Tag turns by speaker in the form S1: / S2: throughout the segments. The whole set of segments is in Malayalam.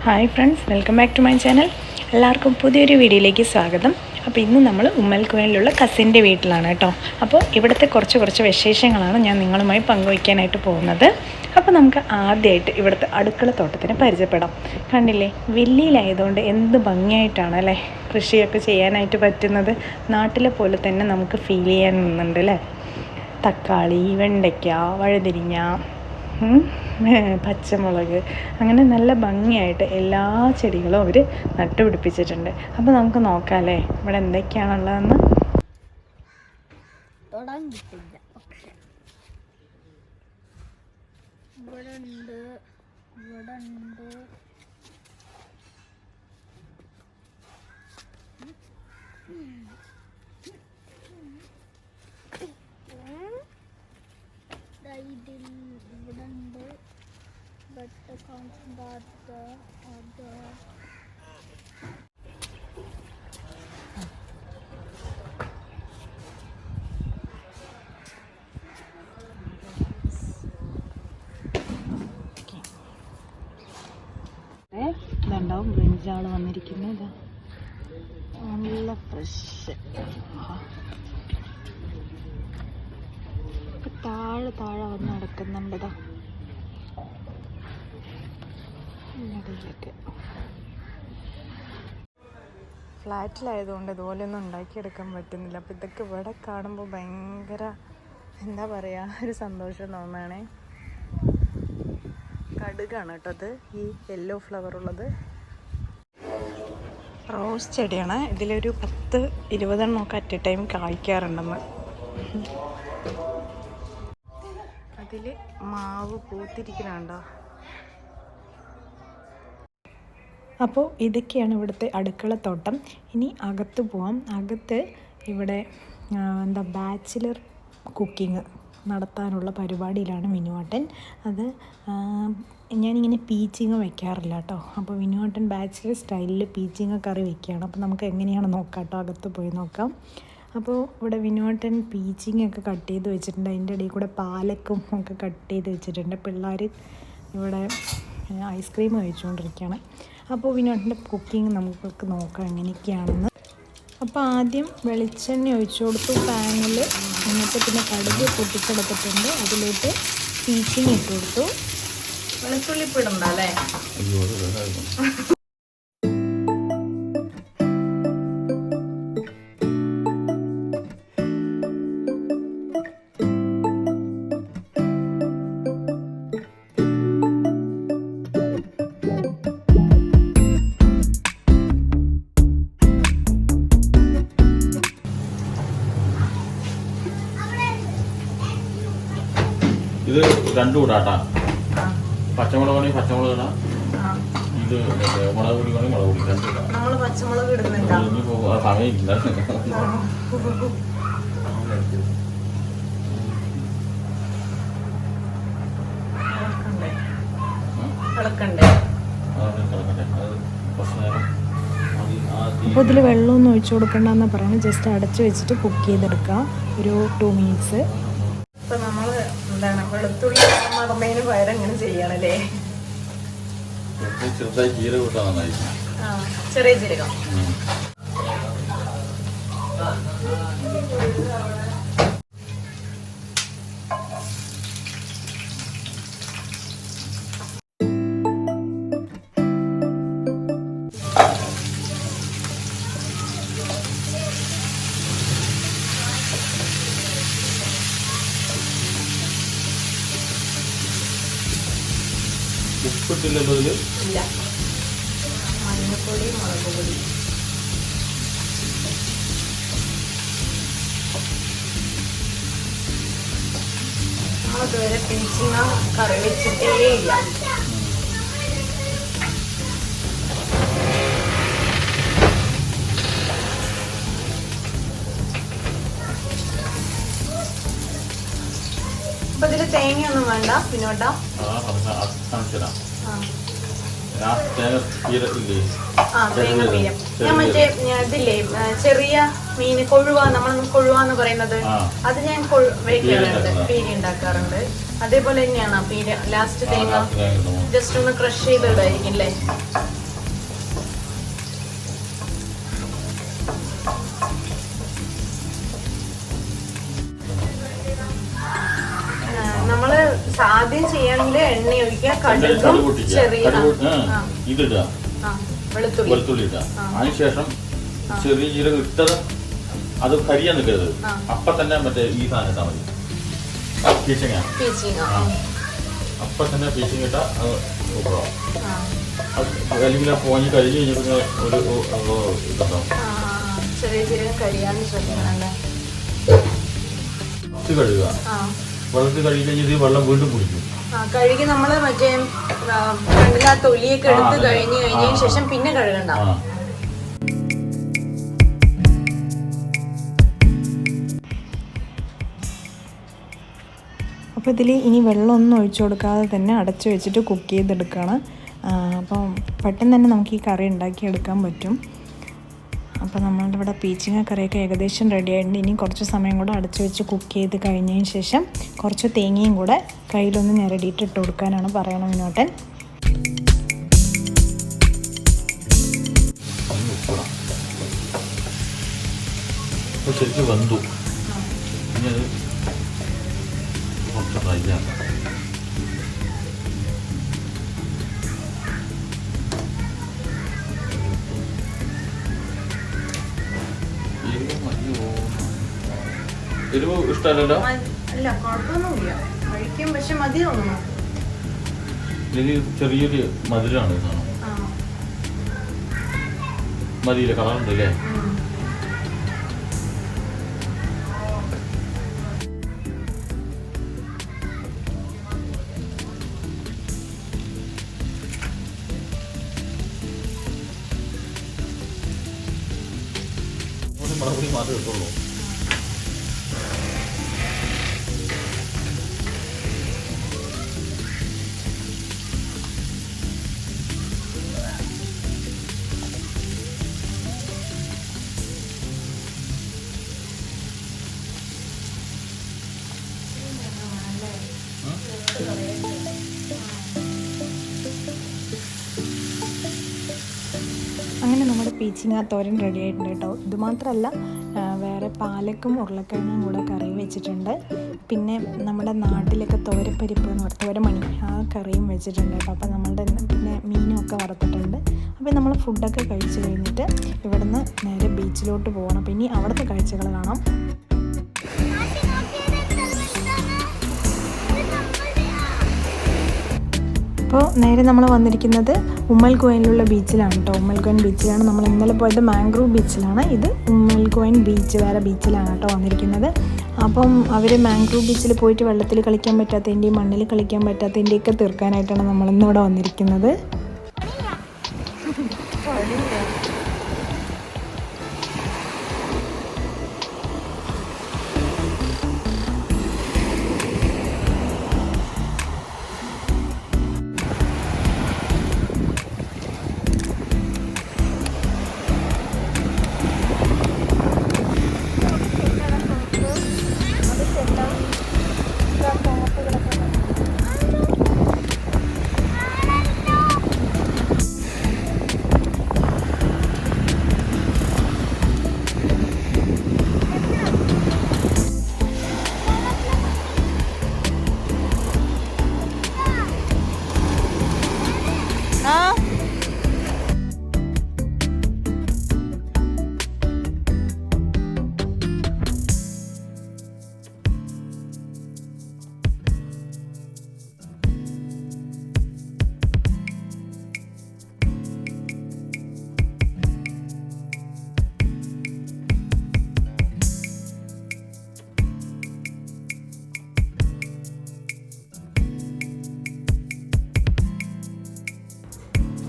S1: Hi friends, welcome back to my channel. എല്ലാവർക്കും പുതിയൊരു വീഡിയോയിലേക്ക് സ്വാഗതം. അപ്പോൾ ഇന്ന് നമ്മൾ ഉമ്മൽക്കുവയിലുള്ള കസിൻ്റെ വീട്ടിലാണ് കേട്ടോ. അപ്പോൾ ഇവിടുത്തെ കുറച്ച് വിശേഷങ്ങളാണ് ഞാൻ നിങ്ങളുമായി പങ്കുവയ്ക്കാനായിട്ട് പോകുന്നത്. അപ്പോൾ നമുക്ക് ആദ്യമായിട്ട് ഇവിടുത്തെ അടുക്കളത്തോട്ടത്തിനെ പരിചയപ്പെടാം. കണ്ടില്ലേ, വെള്ളിയിലായതുകൊണ്ട് എന്ത് ഭംഗിയായിട്ടാണ് അല്ലേ കൃഷിയൊക്കെ ചെയ്യാനായിട്ട് പറ്റുന്നത്. നാട്ടിലെ പോലെ തന്നെ നമുക്ക് ഫീൽ ചെയ്യാനുണ്ട് അല്ലേ. തക്കാളി, വെണ്ടയ്ക്ക, വഴുതിരിങ്ങ, പച്ചമുളക്, അങ്ങനെ നല്ല ഭംഗിയായിട്ട് എല്ലാ ചെടികളും അവർ നട്ടുപിടിപ്പിച്ചിട്ടുണ്ട്. അപ്പോൾ നമുക്ക് നോക്കാം അല്ലേ ഇവിടെ എന്തൊക്കെയാണുള്ളതെന്ന്. ഇതുണ്ടാവും ബ്രിഞ്ചാൾ വന്നിരിക്കുന്നത്, നല്ല ഫ്രഷ്. താഴെ വന്ന് നടക്കുന്നുണ്ടതാ ഇടയിലേക്ക്. ഫ്ലാറ്റിലായതുകൊണ്ട് ഇതുപോലെയൊന്നും ഉണ്ടാക്കിയെടുക്കാൻ പറ്റുന്നില്ല. അപ്പോൾ ഇതൊക്കെ ഇവിടെ കാണുമ്പോൾ ഭയങ്കര എന്താ പറയുക, ഒരു സന്തോഷം തോന്നുകയാണേ. കടുകാണ് കേട്ടോ അത്, ഈ യെല്ലോ ഫ്ലവർ ഉള്ളത് റോസ് ചെടിയാണ്. ഇതിലൊരു 10-20 അറ്റ് എ ടൈം കായ്ക്കാറുണ്ടെന്ന്. അതിൽ മാവ് പൂത്തിരിക്കുന്നുണ്ടോ. അപ്പോൾ ഇതൊക്കെയാണ് ഇവിടുത്തെ അടുക്കളത്തോട്ടം. ഇനി അകത്ത് പോവാം. അകത്ത് ഇവിടെ ബാച്ചിലർ കുക്കിംഗ് നടത്താനുള്ള പരിപാടിയിലാണ് മിനുവാട്ടൻ. അത് ഞാനിങ്ങനെ പീച്ചിങ് വയ്ക്കാറില്ല കേട്ടോ. അപ്പോൾ മിനുവാട്ടൻ ബാച്ചിലർ സ്റ്റൈലിൽ പീച്ചിങ് കറി വയ്ക്കുകയാണ്. അപ്പോൾ നമുക്ക് എങ്ങനെയാണ് നോക്കാം കേട്ടോ, അകത്ത് പോയി നോക്കാം. അപ്പോൾ ഇവിടെ വിനുവേട്ടൻ പീച്ചിങ്ങൊക്കെ കട്ട് ചെയ്ത് വെച്ചിട്ടുണ്ട്. അതിൻ്റെ ഇടയിൽ കൂടെ പാലക്കും ഒക്കെ കട്ട് ചെയ്ത് വെച്ചിട്ടുണ്ട്. പിള്ളേർ ഇവിടെ ഐസ്ക്രീം കഴിച്ചുകൊണ്ടിരിക്കുകയാണ്. അപ്പോൾ വിനുവേട്ടൻ്റെ കുക്കിംഗ് നമുക്ക് നോക്കാം എങ്ങനെയൊക്കെയാണെന്ന്. അപ്പോൾ ആദ്യം വെളിച്ചെണ്ണ ഒഴിച്ചു കൊടുത്തു പാനിൽ. എന്നിട്ട് പിന്നെ കടുക് പൊട്ടിച്ചെടുത്തിട്ടുണ്ട്. അതിലോട്ട് പീച്ചിങ് ഇട്ട് കൊടുത്തു. വെളുത്തുള്ളി ഇടണ്ട അല്ലേ?
S2: ഇത് രണ്ടും ഇടാട്ടാ. പച്ചമുളക് വേണമെങ്കിൽ പച്ചമുളക് ഇടാം. ഇത് മുളക് പൊടി വേണമെങ്കിൽ മുളക് പൊടി രണ്ടും ഇടാം.
S1: നമ്മൾ പച്ചമുളക് ഇടുന്നുണ്ട്.
S2: ഇനിയിപ്പോൾ സമയമില്ല.
S1: അപ്പോൾ ഇതിൽ വെള്ളമൊന്നും ഒഴിച്ചു കൊടുക്കണ്ടെന്ന് പറയുന്നത്. ജസ്റ്റ് അടച്ചു വെച്ചിട്ട് കുക്ക് ചെയ്തെടുക്കുക ഒരു 2 മിനിറ്റ്സ്. ഇപ്പം നമ്മൾ വെളുത്തുള്ളി മറന്നതിന് പകരം ഇങ്ങനെ ചെയ്യണല്ലേ.
S2: ചെറുതായി ജീരകം ഇട്ടാൽ നന്നായി.
S1: ചെറിയ ജീരകം.
S2: ഉപ്പിട്ടില്ലല്ലോ ഇതിൽ?
S1: ഇല്ല. മഞ്ഞൾപ്പൊടി, മുളക് പൊടി. നമ്മളിതുവരെ പീച്ചിങ്ങ കറി വെച്ചിട്ടേ ഇല്ല. അപ്പൊ ഇതില് തേങ്ങയൊന്നും വേണ്ട പിന്നോട്ടാ. തേങ്ങ പീരം. ഞാൻ മറ്റേ ഇതില്ലേ ചെറിയ മീൻ കൊഴുവ, നമ്മൾ കൊഴുവ എന്ന് പറയുന്നത്, അത് ഞാൻ വെക്കാറുണ്ട്, പീരി ഉണ്ടാക്കാറുണ്ട്. അതേപോലെ തന്നെയാണ് പീരി. ലാസ്റ്റ് തേങ്ങ ജസ്റ്റ് ഒന്ന് ക്രഷ് ചെയ്തിടായിരിക്കും അല്ലേ? നമ്മള് ആദ്യം ചെയ്യണമെങ്കിൽ എണ്ണ ഒഴിക്കുക, കടുകും ചെറിയ
S2: വെളുത്തുള്ളി ഇടുക. അതിനുശേഷം ചെറിയ ജീരകം ഇട്ടത് അത് കരിയാൻ നിൽക്കരുത്. അപ്പൊ തന്നെ മറ്റേ ഈ സാധനം ഇട്ടാൽ മതി, പീച്ചിങ്ങ. അപ്പൊ തന്നെ പീച്ചിങ് ഇട്ടാൽ അത് സൂപ്പറാവും. അല്ലെങ്കിൽ പോഞ്ഞ് കഴിഞ്ഞ് കഴിഞ്ഞാൽ ഒരു ഇതുണ്ടാവും. കഴുകുക. വെള്ളത്തിൽ കഴുകി കഴിഞ്ഞാൽ ഈ വെള്ളം വീണ്ടും കുടിക്കും.
S1: കഴുകി നമ്മള് മറ്റേ കണ്ടില്ല തൊലിയൊക്കെ എടുത്ത് കഴിഞ്ഞതിന് ശേഷം പിന്നെ കഴുകണ്ട.
S3: അപ്പോൾ ഇതിൽ ഇനി വെള്ളമൊന്നും ഒഴിച്ചു കൊടുക്കാതെ തന്നെ അടച്ചു വെച്ചിട്ട് കുക്ക് ചെയ്തെടുക്കുകയാണ്. അപ്പം പെട്ടെന്ന് തന്നെ നമുക്ക് ഈ കറി ഉണ്ടാക്കിയെടുക്കാൻ പറ്റും. അപ്പോൾ നമ്മളുടെ ഇവിടെ പീച്ചിങ്ങ കറിയൊക്കെ ഏകദേശം റെഡി ആയിട്ടുണ്ട്. ഇനി കുറച്ച് സമയം കൂടെ അടച്ചു വെച്ച് കുക്ക് ചെയ്ത് കഴിഞ്ഞതിന് ശേഷം കുറച്ച് തേങ്ങയും കൂടെ കയ്യിലൊന്ന് ഞെരടിയിട്ട് ഇട്ട് കൊടുക്കാനാണ് പറയണം വിനോട്ടൻ.
S2: ശരിക്കും വെന്തു. ഇനി അത് കുറച്ച് ഫ്രൈ ചെയ്യാം. എരിവ് ഇഷ്ടമല്ലല്ലോ?
S1: അല്ല, കുഴപ്പമൊന്നുമില്ല, കഴിക്കും. പക്ഷെ മതി തോന്നുന്നു.
S2: ഇതിൽ ചെറിയൊരു മധുരമാണ് സാധനം. മതിയില്ല, കളറുണ്ട് അല്ലേ? മുളകുപൊടി മാത്രമേ എടുത്തുള്ളൂ.
S3: അങ്ങനെ നമ്മുടെ പീച്ചിങ്ങ തോരൻ റെഡി ആയിട്ടുണ്ട് കേട്ടോ. ഇതുമാത്രമല്ല, വേറെ പാലക്കും ഉരുളക്കിഴങ്ങും കൂടെ കറി വെച്ചിട്ടുണ്ട്. പിന്നെ നമ്മുടെ നാട്ടിലൊക്കെ തോരപ്പരിപ്പ് എന്ന് പറഞ്ഞ തോരമണി, ആ കറിയും വെച്ചിട്ടുണ്ട് കേട്ടോ. അപ്പോൾ നമ്മളുടെ പിന്നെ മീനും ഒക്കെ വറുത്തിട്ടുണ്ട്. അപ്പോൾ നമ്മൾ ഫുഡൊക്കെ കഴിച്ച് കഴിഞ്ഞിട്ട് ഇവിടുന്ന് നേരെ ബീച്ചിലോട്ട് പോകണം. അപ്പോൾ ഇനി അവിടുത്തെ കാഴ്ചകൾ കാണാം. അപ്പോൾ നേരെ നമ്മൾ വന്നിരിക്കുന്നത് ഉമ്മൽകോയിലുള്ള ബീച്ചിലാണ് കേട്ടോ. ഉമ്മൽകോയിൻ ബീച്ചിലാണ്. നമ്മൾ ഇന്നലെ പോയത് മാംഗ്രൂവ് ബീച്ചിലാണ്. ഇത് ഉമ്മൽകോയിൻ ബീച്ച്, വേറെ ബീച്ചിലാണ് കേട്ടോ വന്നിരിക്കുന്നത്. അപ്പം അവർ മാംഗ്രൂവ് ബീച്ചിൽ പോയിട്ട് വെള്ളത്തിൽ കളിക്കാൻ പറ്റാത്തതിൻ്റെയും മണ്ണിൽ കളിക്കാൻ പറ്റാത്തതിൻ്റെയൊക്കെ തീർക്കാനായിട്ടാണ് നമ്മളിന്നിവിടെ വന്നിരിക്കുന്നത്.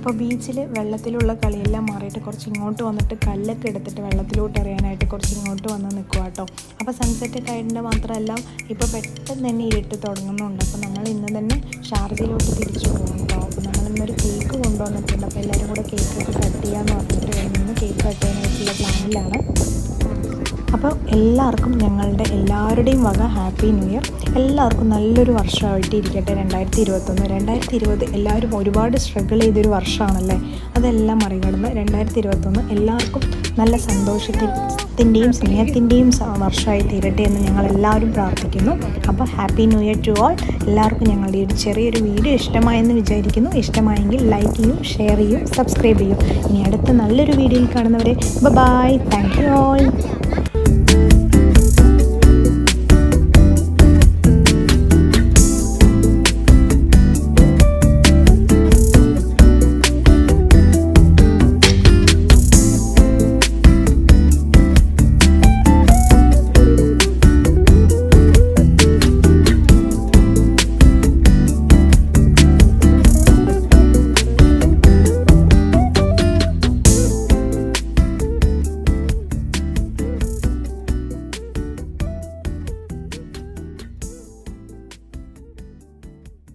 S3: അപ്പോൾ ബീച്ചിൽ വെള്ളത്തിലുള്ള കളിയെല്ലാം മാറിയിട്ട് കുറച്ച് ഇങ്ങോട്ട് വന്നിട്ട് കല്ലൊക്കെ എടുത്തിട്ട് വെള്ളത്തിലോട്ട് എറിയാനായിട്ട് കുറച്ച് ഇങ്ങോട്ട് വന്ന് നിൽക്കുക കേട്ടോ. അപ്പോൾ സൺസെറ്റ് ടൈമിൻ്റെ മാത്രമല്ല, ഇപ്പോൾ പെട്ടെന്ന് തന്നെ ഇരുട്ട് തുടങ്ങുന്നുണ്ട്. അപ്പോൾ നമ്മൾ ഇന്ന് തന്നെ ഷാർജയിലോട്ട് തിരിച്ചു പോകും കേട്ടോ. അപ്പോൾ നമ്മളിന്നൊരു കേക്ക് കൊണ്ടുവന്നിട്ടുണ്ട്. അപ്പോൾ എല്ലാവരും കൂടെ കേക്കൊക്കെ കട്ട് ചെയ്യാമെന്ന് പറഞ്ഞിട്ട് ഇന്ന് കേക്ക് കട്ട് ചെയ്യാനായിട്ടുള്ള പ്ലാനിലാണ്. അപ്പോൾ എല്ലാവർക്കും ഞങ്ങളുടെ എല്ലാവരുടെയും വക ഹാപ്പി ന്യൂ ഇയർ. എല്ലാവർക്കും നല്ലൊരു വർഷമായിട്ട് ഇരിക്കട്ടെ 2021. 2020 എല്ലാവരും ഒരുപാട് സ്ട്രഗിൾ ചെയ്തൊരു വർഷമാണല്ലേ. അതെല്ലാം മറികടന്ന് 2021 എല്ലാവർക്കും നല്ല സന്തോഷത്തിൻ്റെയും സ്നേഹത്തിൻ്റെയും വർഷമായി തീരട്ടെ എന്ന് ഞങ്ങൾ എല്ലാവരും പ്രാർത്ഥിക്കുന്നു. അപ്പോൾ happy new year to all. എല്ലാവർക്കും ഞങ്ങളുടെ ഈ ഒരു ചെറിയൊരു വീഡിയോ ഇഷ്ടമായെന്ന് വിചാരിക്കുന്നു. ഇഷ്ടമായെങ്കിൽ ലൈക്ക് ചെയ്യും, ഷെയർ ചെയ്യും, സബ്സ്ക്രൈബ് ചെയ്യും. ഇനി അടുത്ത നല്ലൊരു വീഡിയോയിൽ കാണുന്നവരെ ബൈ. Thank you all.